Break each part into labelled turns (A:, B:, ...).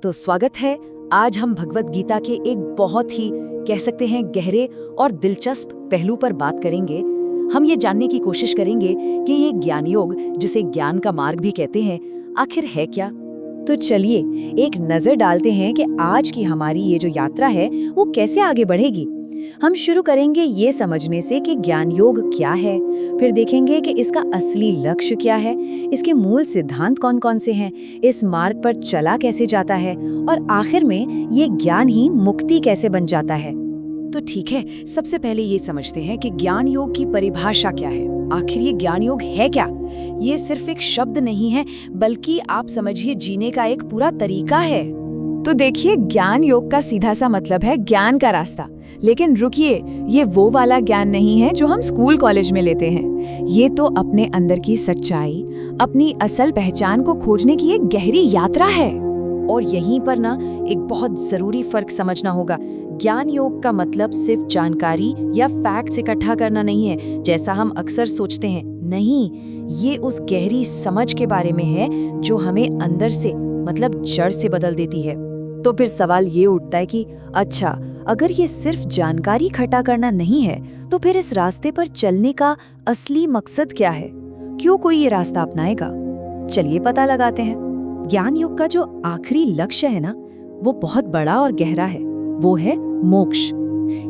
A: तो स्वागत है। आज हम भगवत गीता के एक बहुत ही कह सकते हैं गहरे और दिलचस्प पहलू पर बात करेंगे। हम ये जानने की कोशिश करेंगे कि ये ज्ञान योग, जिसे ज्ञान का मार्ग भी कहते हैं, आखिर है क्या। तो चलिए एक नजर डालते हैं कि आज की हमारी ये जो यात्रा है वो कैसे आगे बढ़ेगी। हम शुरू करेंगे ये समझने से कि ज्ञान योग क्या है, फिर देखेंगे कि इसका असली लक्ष्य क्या है, इसके मूल सिद्धांत कौन-कौन से हैं, इस मार्ग पर चला कैसे जाता है और आखिर में ये ज्ञान ही मुक्ति कैसे बन जाता है। तो ठीक है, सबसे पहले ये समझते हैं कि ज्ञान योग की परिभाषा क्या है। आखिर ये ज्ञान योग है क्या? ये सिर्फ एक शब्द नहीं है, बल्कि आप समझिए जीने का एक पूरा तरीका है। तो देखिए, ज्ञान योग का सीधा सा मतलब है ज्ञान का रास्ता। लेकिन रुकिए, ये वो वाला ज्ञान नहीं है जो हम स्कूल कॉलेज में लेते हैं। ये तो अपने अंदर की सच्चाई, अपनी असल पहचान को खोजने की एक गहरी यात्रा है। और यहीं पर ना एक बहुत जरूरी फर्क समझना होगा। ज्ञान योग का मतलब सिर्फ जानकारी या फैक्ट्स इकट्ठा करना नहीं है, जैसा हम अक्सर सोचते हैं। नहीं, ये उस गहरी समझ के बारे में है जो हमें अंदर से मतलब जड़ से बदल देती है। तो फिर सवाल ये उठता है कि अच्छा, अगर ये सिर्फ जानकारी इकट्ठा करना नहीं है, तो फिर इस रास्ते पर चलने का असली मकसद क्या है? क्यों कोई ये रास्ता अपनाएगा? चलिए पता लगाते हैं। ज्ञान योग का जो आखिरी लक्ष्य है ना, वो बहुत बड़ा और गहरा है। वो है मोक्ष,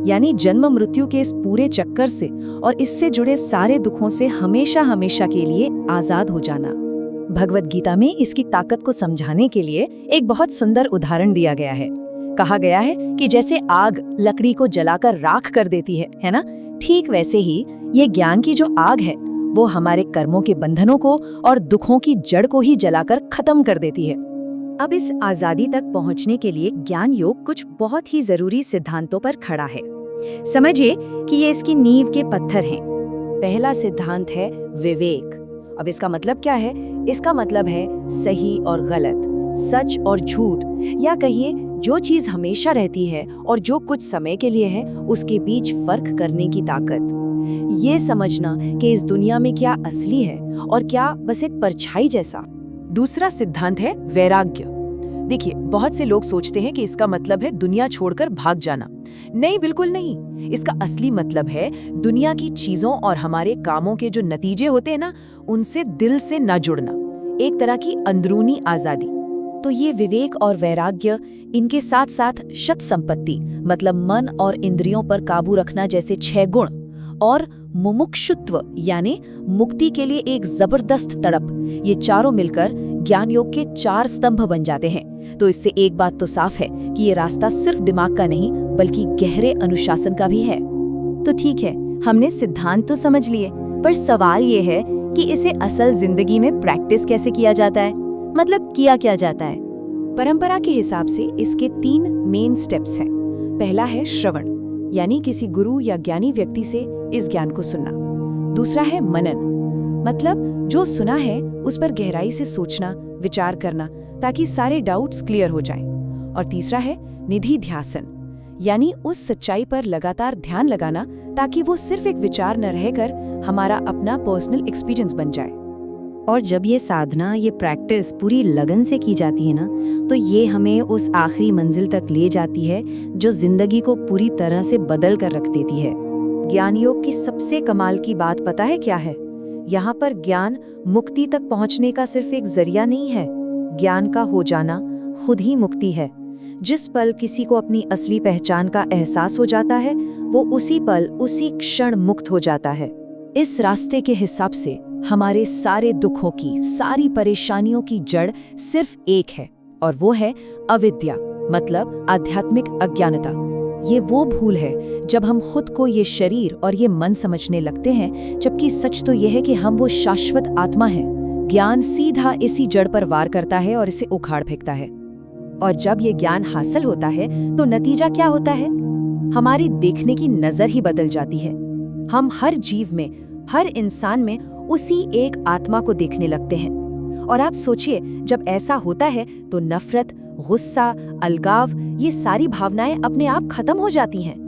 A: यानी जन्म मृत्यु के इस पूरे चक्कर से और इससे जुड़े सारे दुखों से हमेशा हमेशा के लिए आजाद हो जाना। भगवत गीता में इसकी ताकत को समझाने के लिए एक बहुत सुंदर उदाहरण दिया गया है। कहा गया है कि जैसे आग लकड़ी को जलाकर राख कर देती है ना, ठीक वैसे ही ये ज्ञान की जो आग है वो हमारे कर्मों के बंधनों को और दुखों की जड़ को ही जलाकर खत्म कर देती है। अब इस आजादी तक पहुंचने के लिए ज्ञान योग कुछ बहुत ही जरूरी सिद्धांतों पर खड़ा है। समझिए कि ये इसकी नींव के पत्थर हैं। पहला सिद्धांत है विवेक। अब इसका मतलब क्या है? इसका मतलब है सही और गलत, सच और झूठ, या कहिए जो चीज हमेशा रहती है और जो कुछ समय के लिए है, उसके बीच फर्क करने की ताकत। ये समझना कि इस दुनिया में क्या असली है और क्या बस एक परछाई जैसा। दूसरा सिद्धांत है वैराग्य। देखिए, बहुत से लोग सोचते हैं कि इसका मतलब है दुनिया छोड़कर भाग जाना। नहीं, बिल्कुल नहीं। इसका असली मतलब है दुनिया की चीजों और हमारे कामों के जो नतीजे होते हैं ना, उनसे दिल से न जुड़ना, एक तरह की अंदरूनी आजादी। तो ये विवेक और वैराग्य, इनके साथ साथ शत संपत्ति मतलब मन और इंद्रियों पर काबू रखना जैसे 6 गुण, और मुमुक्षुत्व यानी मुक्ति के लिए एक जबरदस्त तड़प, ये चारों मिलकर ज्ञान योग के 4 स्तंभ बन जाते हैं। तो इससे एक बात तो साफ है कि ये रास्ता सिर्फ दिमाग का नहीं बल्कि गहरे अनुशासन का भी है। तो ठीक है, हमने सिद्धांत तो समझ लिए, पर सवाल ये है कि इसे असल जिंदगी में प्रैक्टिस कैसे किया जाता है, मतलब किया क्या जाता है। परंपरा के हिसाब से इसके 3 मेन स्टेप्स हैं। पहला है श्रवण, यानी किसी गुरु या ज्ञानी व्यक्ति से इस ज्ञान को सुनना। दूसरा है मनन, मतलब जो सुना है उस पर गहराई से सोचना, विचार करना, ताकि सारे डाउट्स क्लियर हो जाएं। और तीसरा है निधि ध्यासन, यानी उस सच्चाई पर लगातार ध्यान लगाना ताकि वो सिर्फ एक विचार न रहकर हमारा अपना पर्सनल एक्सपीरियंस बन जाए। और जब ये साधना, ये प्रैक्टिस पूरी लगन से की जाती है ना, तो ये हमें उस आखिरी मंजिल तक ले जाती है जो जिंदगी को पूरी तरह से बदल कर रख देती है। ज्ञान योग की सबसे कमाल की बात पता है क्या है? यहाँ पर ज्ञान मुक्ति तक पहुँचने का सिर्फ एक जरिया नहीं है। ज्ञान का हो जाना खुद ही मुक्ति है। जिस पल किसी को अपनी असली पहचान का एहसास हो जाता है, वो उसी पल, उसी क्षण मुक्त हो जाता है। इस रास्ते के हिसाब से हमारे सारे दुखों की, सारी परेशानियों की जड़ सिर्फ एक है, और वो है अविद्या, मतलब आध्यात्मिक अज्ञानता। ये वो भूल है जब हम खुद को ये शरीर और ये मन समझने लगते हैं, जबकि सच तो यह है कि हम वो शाश्वत आत्मा हैं। ज्ञान सीधा इसी जड़ पर वार करता है और इसे उखाड़ फेंकता है। और जब ये ज्ञान हासिल होता है तो नतीजा क्या होता है? हमारी देखने की नजर ही बदल जाती है। हम हर जीव में, हर इंसान में उसी एक आत्मा को देखने लगते हैं। और आप सोचिए, जब ऐसा होता है तो नफरत, गुस्सा, अलगाव, ये सारी भावनाएं अपने आप खत्म हो जाती हैं।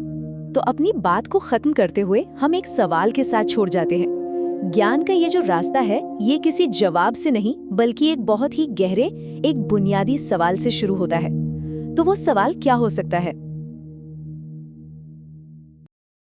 A: तो अपनी बात को खत्म करते हुए हम एक सवाल के साथ छोड़ जाते हैं।
B: ज्ञान का ये जो रास्ता है, ये किसी जवाब से नहीं बल्कि एक बहुत ही गहरे, एक बुनियादी सवाल से शुरू होता है। तो वो सवाल क्या हो सकता है?